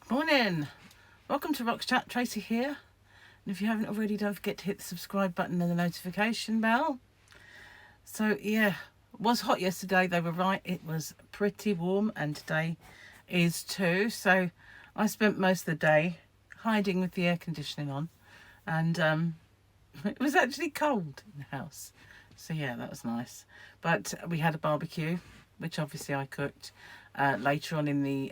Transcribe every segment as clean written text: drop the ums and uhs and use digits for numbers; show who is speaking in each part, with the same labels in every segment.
Speaker 1: Morning, welcome to RocksChat. Tracy here, and if you haven't already, don't forget to hit the subscribe button and the notification bell. So yeah, it was hot yesterday, they were right, it was pretty warm, and today is too. So I spent most of the day hiding with the air conditioning on, and it was actually cold in the house, so yeah, that was nice. But we had a barbecue, which obviously I cooked later on in the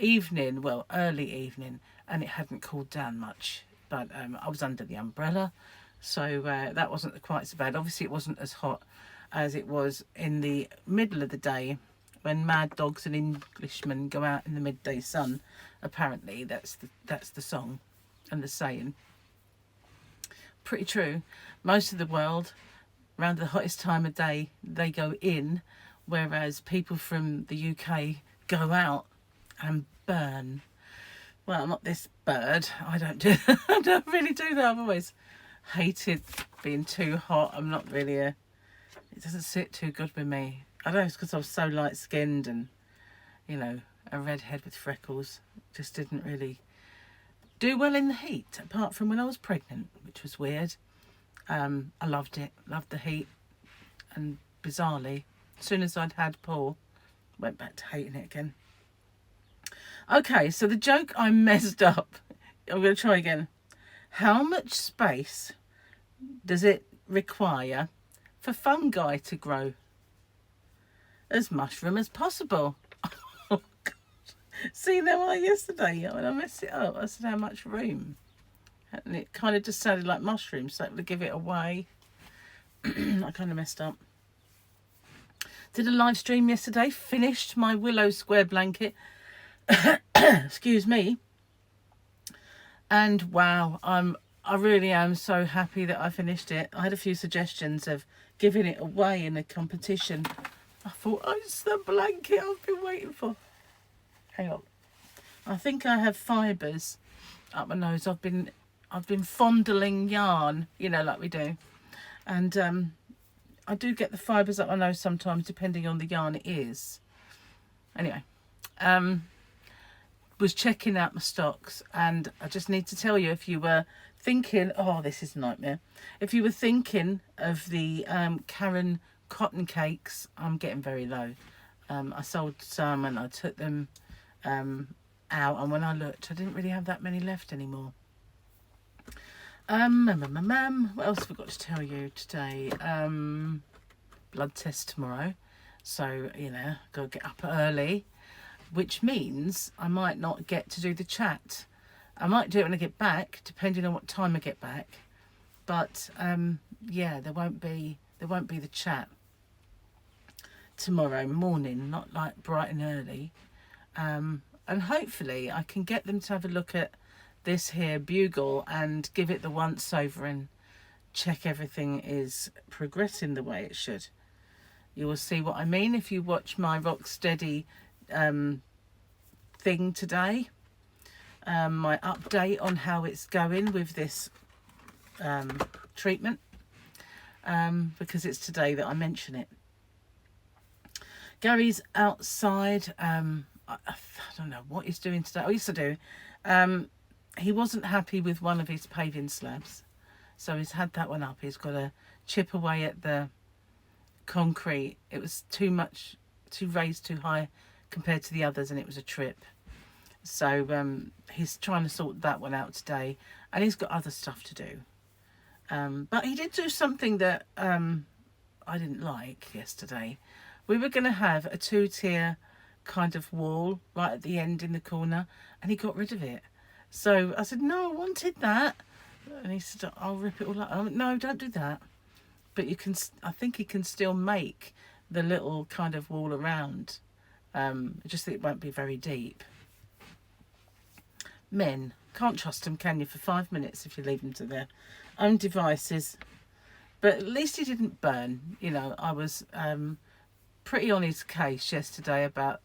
Speaker 1: evening, well, early evening, and it hadn't cooled down much, but I was under the umbrella, so that wasn't quite so bad. Obviously it wasn't as hot as it was in the middle of the day when mad dogs and Englishmen go out in the midday sun. Apparently that's the song and the saying. Pretty true. Most of the world around the hottest time of day they go in, whereas people from the UK go out and burn. Well, not this bird. I don't really do that. I've always hated being too hot. I'm not really it doesn't sit too good with me. I don't know, it's because I was so light skinned and, you know, a redhead with freckles. Just didn't really do well in the heat, apart from when I was pregnant, which was weird. I loved it, loved the heat, and bizarrely, as soon as I'd had Paul, went back to hating it again. Okay, so the joke I messed up. I'm going to try again. How much space does it require for fungi to grow? As mushroom as possible. Oh, God. See, there I yesterday when I messed it up. I said how much room. And it kind of just sounded like mushrooms, so to give it away. I kind of messed up. Did a live stream yesterday. Finished my willow square blanket. Excuse me. And wow, I really am so happy that I finished it. I had a few suggestions of giving it away in a competition. I thought, oh, it's the blanket I've been waiting for. Hang on. I think I have fibres up my nose. I've been fondling yarn, you know, like we do. And I do get the fibres up my nose sometimes, depending on the yarn it is. Anyway, was checking out my stocks, and I just need to tell you, if you were thinking, oh, this is a nightmare, if you were thinking of the Karen cotton cakes, I'm getting very low. I sold some and I took them out, and when I looked, I didn't really have that many left anymore. What else have we got to tell you today? Blood test tomorrow, so you know, gotta get up early, which means I might not get to do the chat. I might do it when I get back, depending on what time I get back. But yeah, there won't be the chat tomorrow morning, not like bright and early. And hopefully I can get them to have a look at this here bugle and give it the once over and check everything is progressing the way it should. You will see what I mean if you watch my Rocksteady thing today, my update on how it's going with this treatment, because it's today that I mention it. Gary's outside. I don't know what he's doing today. I used to do. He wasn't happy with one of his paving slabs, so he's had that one up. He's got to chip away at the concrete. It was too much, too raised too high compared to the others, and it was a trip. So he's trying to sort that one out today, and he's got other stuff to do. But he did do something that I didn't like yesterday. We were going to have a 2-tier kind of wall right at the end in the corner, and he got rid of it. So I said, no, I wanted that. And he said, I'll rip it all up. I went, no, don't do that. But you can, I think he can still make the little kind of wall around. Just that it won't be very deep. Men, can't trust them, can you, for 5 minutes if you leave them to their own devices. But at least he didn't burn. You know, I was pretty on his case yesterday about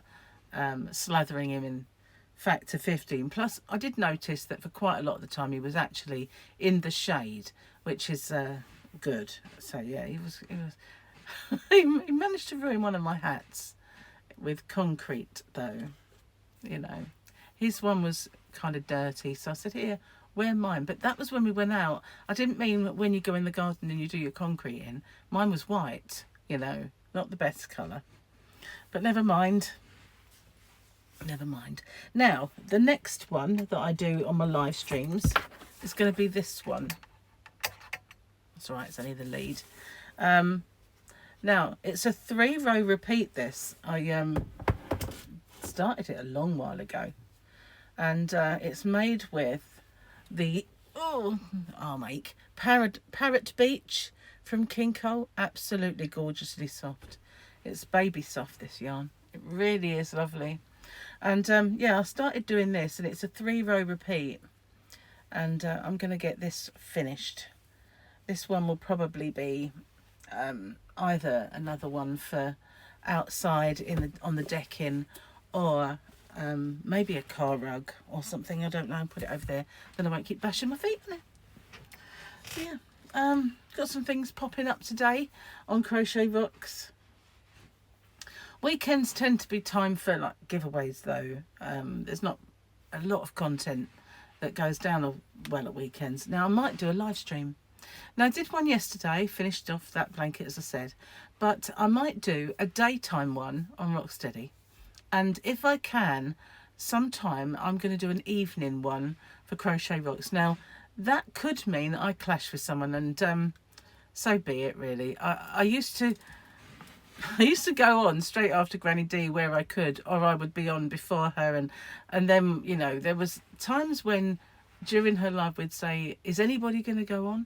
Speaker 1: slathering him in factor 15. Plus, I did notice that for quite a lot of the time he was actually in the shade, which is good. So yeah, he was he managed to ruin one of my hats with concrete, though. You know, his one was kind of dirty, so I said, here, wear mine. But that was when we went out. I didn't mean when you go in the garden and you do your concrete in. Mine was white, you know, not the best colour. But never mind. Never mind. Now, the next one that I do on my live streams is going to be this one. That's all right, it's only the lead. Now, it's a 3-row repeat, this. I started it a long while ago. And it's made with the Armake Parrot Beach from King Cole. Absolutely gorgeously soft. It's baby soft, this yarn. It really is lovely. And yeah, I started doing this, and it's a 3-row repeat. And I'm going to get this finished. This one will probably be either another one for outside on the decking, or maybe a car rug or something. I don't know. Put it over there, then I won't keep bashing my feet on it. So yeah, got some things popping up today on Crochet Rocks. Weekends tend to be time for like giveaways though. There's not a lot of content that goes down well at weekends. Now I might do a live stream. Now I did one yesterday, finished off that blanket as I said, but I might do a daytime one on Rocksteady. And if I can, sometime I'm going to do an evening one for Crochet Rocks. Now that could mean I clash with someone, and so be it really. I used to go on straight after Granny D where I could, or I would be on before her, and then, you know, there was times when during her live we'd say, is anybody going to go on?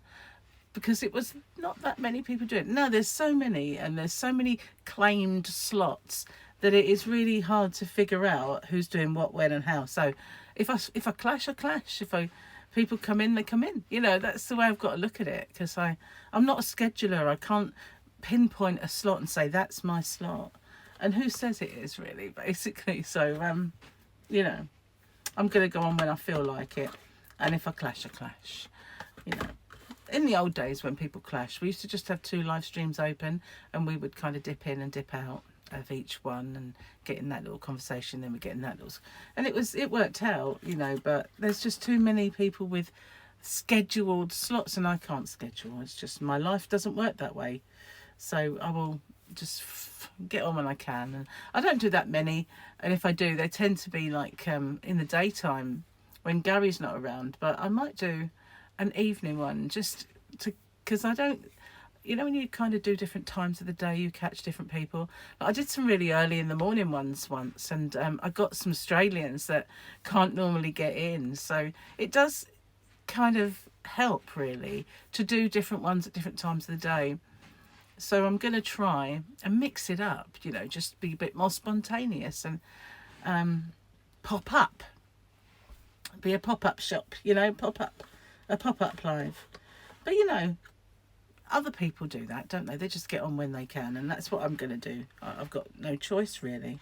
Speaker 1: Because it was not that many people doing it. No, there's so many, and there's so many claimed slots that it is really hard to figure out who's doing what, when and how. So if I clash, I clash. If people come in, they come in. You know, that's the way I've got to look at it, because I'm not a scheduler. I can't pinpoint a slot and say that's my slot, and who says it is really, basically. So you know, I'm gonna go on when I feel like it, and if I clash, I clash. You know, in the old days when people clash, we used to just have 2 live streams open, and we would kind of dip in and dip out of each one and get in that little conversation, then we get in that little, and it worked out, you know. But there's just too many people with scheduled slots, and I can't schedule. It's just my life doesn't work that way. So I will just get on when I can, and I don't do that many, and if I do, they tend to be like in the daytime when Gary's not around. But I might do an evening one, just to, because I don't, you know, when you kind of do different times of the day, you catch different people. I did some really early in the morning ones once, and I got some Australians that can't normally get in, so it does kind of help really to do different ones at different times of the day. So I'm going to try and mix it up, you know, just be a bit more spontaneous, and pop up. Be a pop-up shop, you know, a pop-up live. But, you know, other people do that, don't they? They just get on when they can, and that's what I'm going to do. I've got no choice, really.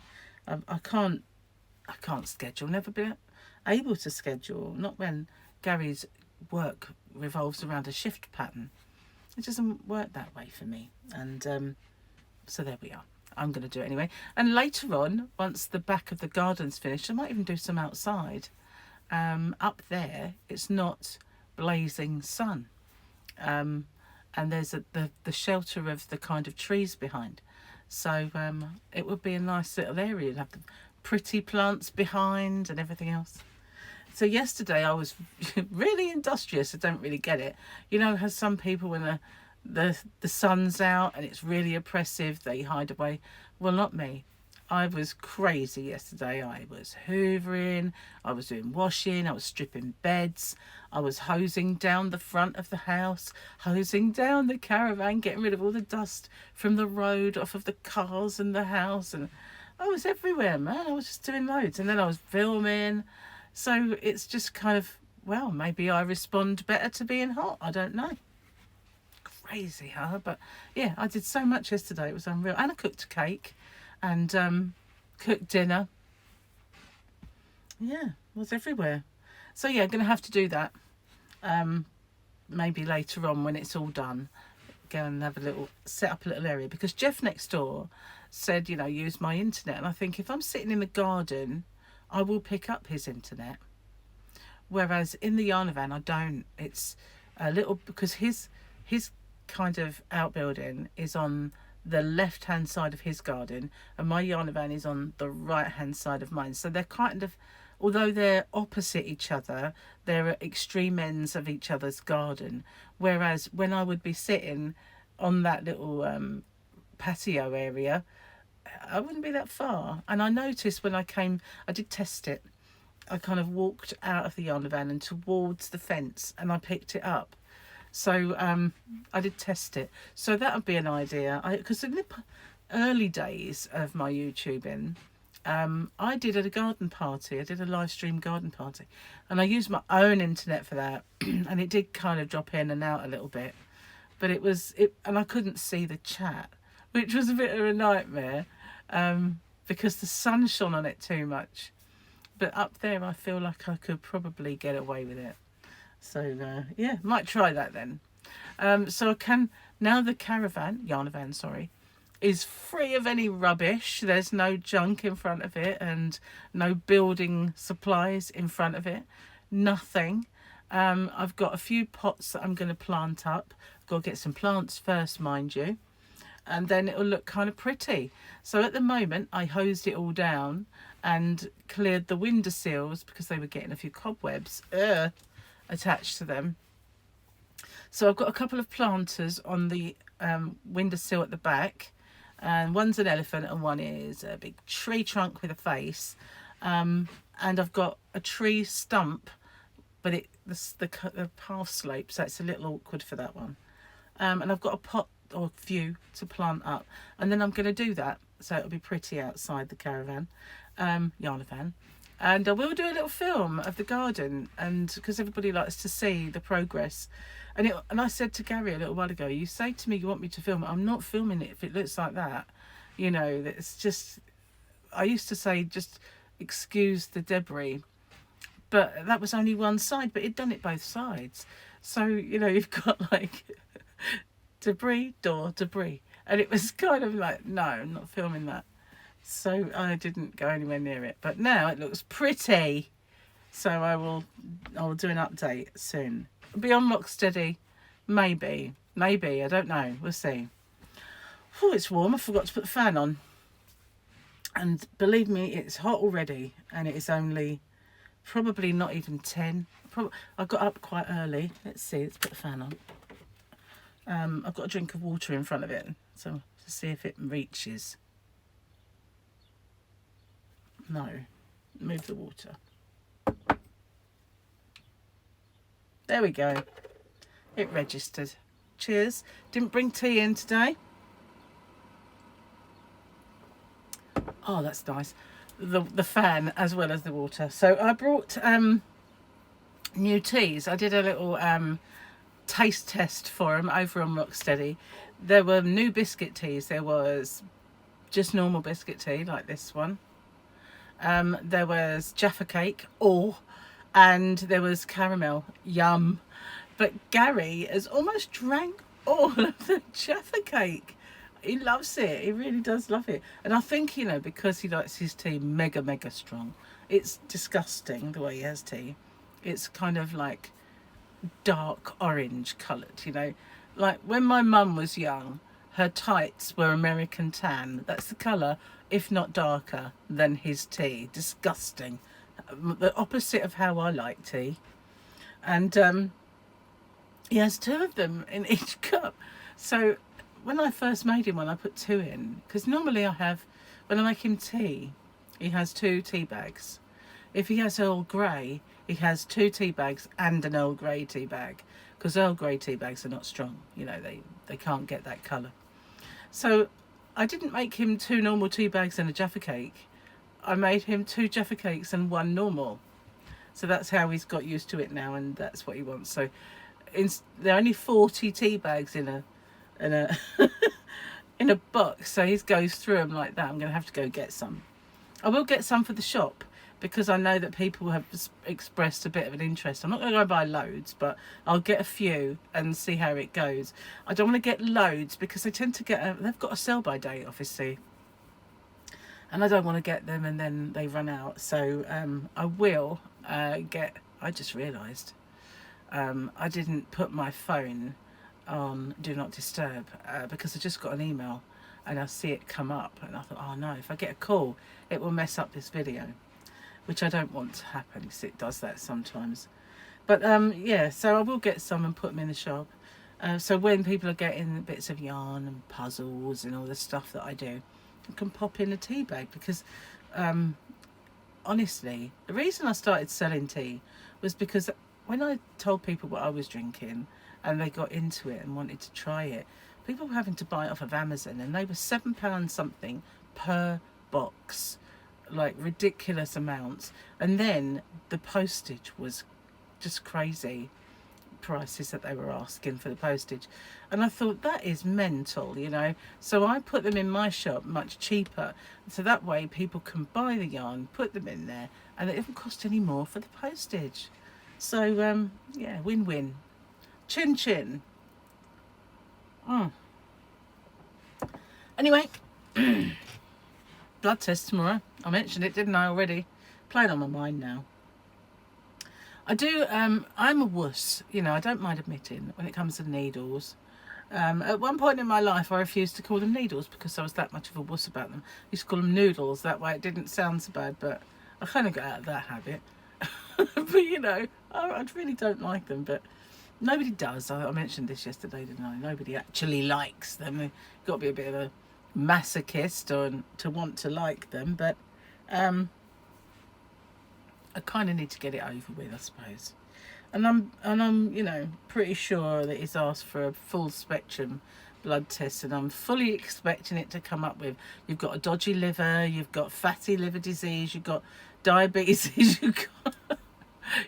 Speaker 1: I can't schedule, never been able to schedule, not when Gary's work revolves around a shift pattern. It doesn't work that way for me, and so there we are. I'm going to do it anyway, and later on, once the back of the garden's finished, I might even do some outside. Up there it's not blazing sun, and there's the shelter of the kind of trees behind, so it would be a nice little area. You'd have the pretty plants behind and everything else. So yesterday I was really industrious. I don't really get it. You know how some people, when the sun's out and it's really oppressive, they hide away. Well, not me. I was crazy yesterday. I was hoovering, I was doing washing, I was stripping beds, I was hosing down the front of the house, hosing down the caravan, getting rid of all the dust from the road, off of the cars and the house. And I was everywhere, man. I was just doing loads. And then I was filming. So it's just kind of, well, maybe I respond better to being hot. I don't know. Crazy, huh? But yeah, I did so much yesterday. It was unreal. And I cooked a cake and cooked dinner. Yeah, I was everywhere. So yeah, I'm going to have to do that. Maybe later on when it's all done, go and have set up a little area. Because Jeff next door said, you know, use my internet. And I think if I'm sitting in the garden I will pick up his internet. Whereas in the Yarnavan, I don't. It's a little, because his kind of outbuilding is on the left hand side of his garden, and my Yarnavan is on the right hand side of mine. So they're kind of, although they're opposite each other, they're at extreme ends of each other's garden. Whereas when I would be sitting on that little patio area, I wouldn't be that far. And I noticed when I came, I did test it. I kind of walked out of the Yarnavan and towards the fence, and I picked it up. So I did test it. So that would be an idea. Because in the early days of my YouTubing, I did a garden party. I did a live stream garden party, and I used my own internet for that. And it did kind of drop in and out a little bit, but and I couldn't see the chat, which was a bit of a nightmare, because the sun shone on it too much. But up there, I feel like I could probably get away with it. So yeah, might try that then. So I can now, the Yarnavan, sorry, is free of any rubbish. There's no junk in front of it and no building supplies in front of it. Nothing. I've got a few pots that I'm going to plant up. I've got to get some plants first, mind you, and then it'll look kind of pretty. So at the moment, I hosed it all down and cleared the windowsills because they were getting a few cobwebs attached to them. So I've got a couple of planters on the windowsill at the back, and one's an elephant and one is a big tree trunk with a face, and I've got a tree stump, but the path slope, so it's a little awkward for that one, and I've got a pot or a few to plant up, and then I'm going to do that so it'll be pretty outside the Yarnavan. And I will do a little film of the garden, and because everybody likes to see the progress. And I said to Gary a little while ago, you say to me you want me to film it, I'm not filming it if it looks like that. You know, it's just, I used to say just excuse the debris, but that was only one side, but it'd done it both sides. So, you know, you've got like debris, door, debris. And it was kind of like, no, I'm not filming that. So I didn't go anywhere near it. But now it looks pretty. So I will do an update soon. It'll be on Rocksteady. Maybe, I don't know. We'll see. Oh, it's warm. I forgot to put the fan on. And believe me, it's hot already. And it is only probably not even 10. I got up quite early. Let's see. Let's put the fan on. I've got a drink of water in front of it. So to see if it reaches. No. Move the water. There we go. It registered. Cheers. Didn't bring tea in today. Oh, that's nice. The fan as well as the water. So I brought new teas. I did a little taste test for them over on Rocksteady. There were new biscuit teas. There was just normal biscuit tea like this one. There was Jaffa cake, and there was caramel, yum. But Gary has almost drank all of the Jaffa cake. He loves it. He really does love it. And I think, you know, because he likes his tea mega, mega strong, it's disgusting the way he has tea. It's kind of like dark orange coloured, you know. Like when my mum was young, her tights were American tan. That's the colour, if not darker, than his tea. Disgusting. The opposite of how I like tea. And he has 2 of them in each cup. So when I first made him one, I put 2 in. Because normally when I make him tea, he has 2 tea bags. If he has Earl Grey, he has 2 tea bags and an Earl Grey tea bag. Because Earl Grey tea bags are not strong. You know, they can't get that colour. So I didn't make him 2 normal tea bags and a Jaffa cake. I made him 2 Jaffa cakes and 1 normal. So that's how he's got used to it now, and that's what he wants. So there are only 40 tea bags in a in a box. So he goes through them like that. I'm going to have to go get some. I will get some for the shop because I know that people have expressed a bit of an interest. I'm not going to go buy loads, but I'll get a few and see how it goes. I don't want to get loads because they tend to they've got a sell by date, obviously. and I don't want to get them and then they run out. So I will get. I just realised I didn't put my phone on Do Not Disturb because I just got an email and I see it come up, and I thought, oh no, if I get a call, it will mess up this video, which I don't want to happen because it does that sometimes. But yeah, so I will get some and put them in the shop. So when people are getting bits of yarn and puzzles and all the stuff that I do, I can pop in a tea bag because honestly, the reason I started selling tea was because when I told people what I was drinking and they got into it and wanted to try it, people were having to buy it off of Amazon, and they were £7 something per box, like ridiculous amounts. And then the postage was just crazy prices that they were asking for the postage, and I thought, that is mental, you know. So I put them in my shop much cheaper, so that way people can buy the yarn, put them in there, and it doesn't cost any more for the postage. So yeah, win-win. Chin chin. Anyway, blood test tomorrow. I mentioned it, didn't I, already? Playing on my mind now. I do, I'm a wuss, you know, I don't mind admitting when it comes to needles. At one point in my life, I refused to call them needles because I was that much of a wuss about them. I used to call them noodles, that way it didn't sound so bad, but I kind of got out of that habit. But, you know, I really don't like them, but nobody does. I mentioned this yesterday, didn't I? Nobody actually likes them. You've got to be a bit of a masochist or to want to like them, but I kind of need to get it over with, I suppose. And I'm, you know, pretty sure that he's asked for a full spectrum blood test, and I'm fully expecting it to come up with, you've got a dodgy liver, you've got fatty liver disease, you've got diabetes, you've got,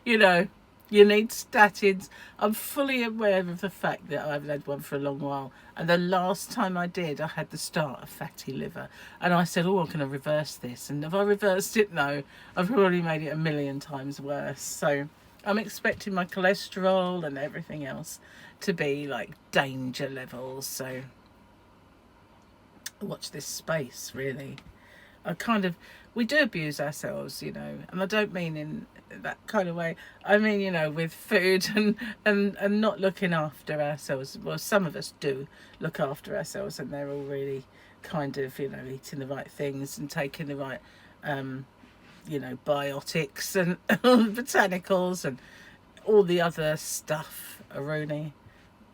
Speaker 1: you know, you need statins. I'm fully aware of the fact that I haven't had one for a long while. And the last time I did, I had the start of fatty liver. And I said, oh, I'm going to reverse this. And if I reversed it, no, I've already made it 1,000,000 times worse. So I'm expecting my cholesterol and everything else to be like danger levels. So watch this space, really. We do abuse ourselves, you know, and I don't mean in that kind of way. I mean, you know, with food and not looking after ourselves. Well, some of us do look after ourselves, and they're all really kind of, you know, eating the right things and taking the right, you know, biotics and botanicals and all the other stuff, Aroni.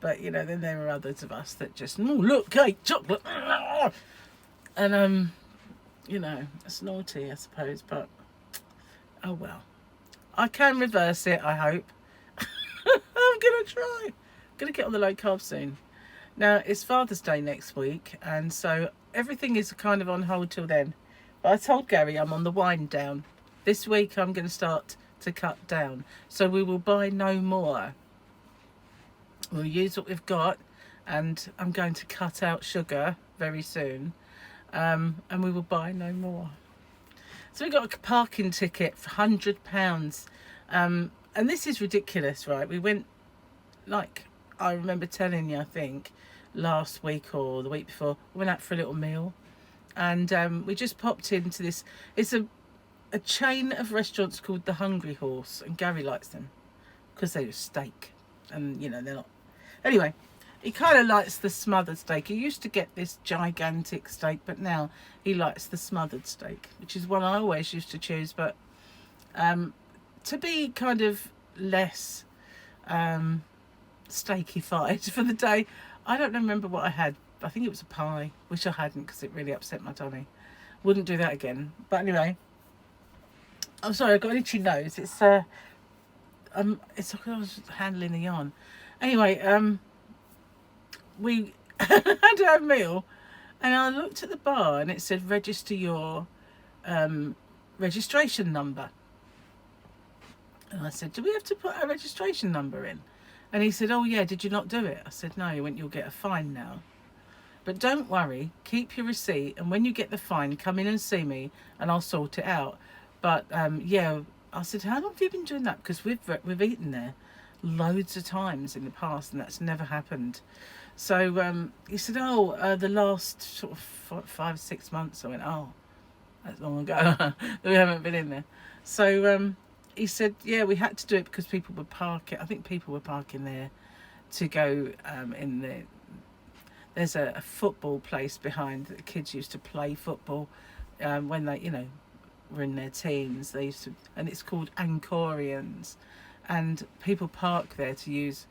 Speaker 1: But, you know, then there are others of us that just, oh, look, cake, chocolate, and you know, it's naughty, I suppose, but oh well. I can reverse it, I hope. I'm gonna try. Gonna get on the low carb soon. Now, it's Father's Day next week, and so everything is kind of on hold till then. But I told Gary I'm on the wind down. This week I'm going to start to cut down. So we will buy no more. We'll use what we've got, and I'm going to cut out sugar very soon. And we will buy no more. So we got a parking ticket for £100. And this is ridiculous, right? We went, like, I remember telling you, I think, last week or the week before, we went out for a little meal. And we just popped into this, it's a chain of restaurants called the Hungry Horse. And Gary likes them because they were steak. And, you know, they're not. Anyway, he kind of likes the smothered steak. He used to get this gigantic steak, but now he likes the smothered steak, which is one I always used to choose. But to be kind of less steakified for the day, I don't remember what I had. I think it was a pie, which I hadn't because it really upset my tummy. Wouldn't do that again. But anyway, I'm sorry, I've got an itchy nose. It's like I was handling the yarn. Anyway, we had our meal, and I looked at the bar and it said register your registration number, and I said, do we have to put our registration number in? And he said, oh yeah, did you not do it? I said, no. He went, you'll get a fine now, but don't worry, keep your receipt, and when you get the fine, come in and see me and I'll sort it out. But yeah, I said, how long have you been doing that? Because we've eaten there loads of times in the past and that's never happened. So he said, oh, the last sort of 5 or 6 months. I went, oh, That's long ago. We haven't been in there. So he said, yeah, we had to do it because people were parking. I think people were parking there to go in the. There's a football place behind that the kids used to play football when they, were in their teens. They used to, and it's called Ancorians, and people park there to use,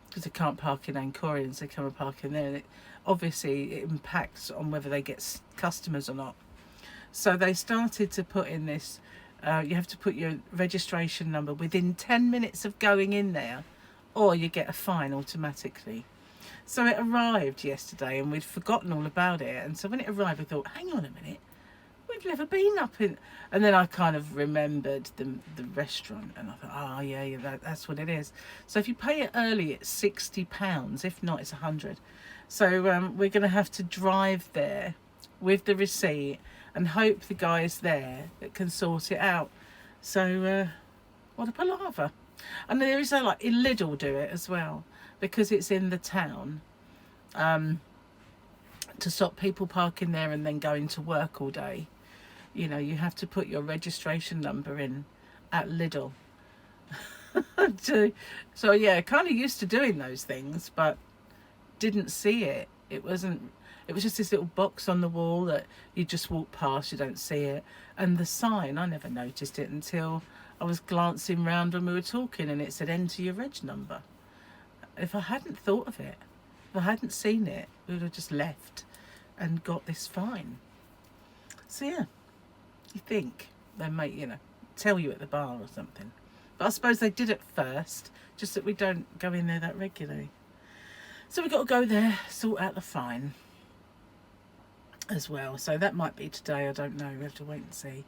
Speaker 1: because they can't park in Ancorians, they come and park in there, and obviously it impacts on whether they get customers or not. So they started to put in this, you have to put your registration number within 10 minutes of going in there, or you get a fine automatically. So it arrived yesterday and we'd forgotten all about it. And so when it arrived, we thought, hang on a minute, we've never been up in. And then I kind of remembered the restaurant, and I thought, oh yeah, that's what it is. So if you pay it early, it's £60. If not, it's 100. So we're going to have to drive there with the receipt and hope the guy's there that can sort it out. So what a palaver. And there is like Lidl do it as well, because it's in the town, to stop people parking there and then going to work all day. You have to put your registration number in at Lidl. So yeah, kind of used to doing those things, but didn't see it. It was just this little box on the wall that you just walk past, you don't see it. And the sign, I never noticed it until I was glancing round when we were talking, and it said enter your reg number. If I hadn't thought of it, if I hadn't seen it, we would have just left and got this fine. So yeah, you think they might, tell you at the bar or something. But I suppose they did it first, just that we don't go in there that regularly. So we've got to go there, sort out the fine as well. So that might be today, I don't know. We have to wait and see,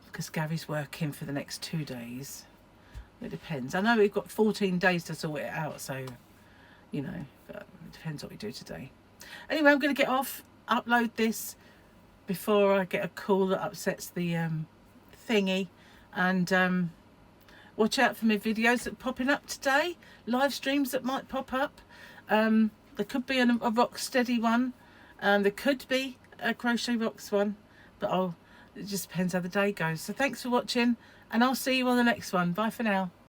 Speaker 1: because Gary's working for the next 2 days. It depends. I know we've got 14 days to sort it out, so, but it depends what we do today. Anyway, I'm going to get off, upload this before I get a call that upsets the thingy, and watch out for my videos that are popping up today, live streams that might pop up. There could be a Rocksteady one, there could be a Crochet Rocks one, but it just depends how the day goes. So thanks for watching, and I'll see you on the next one. Bye for now.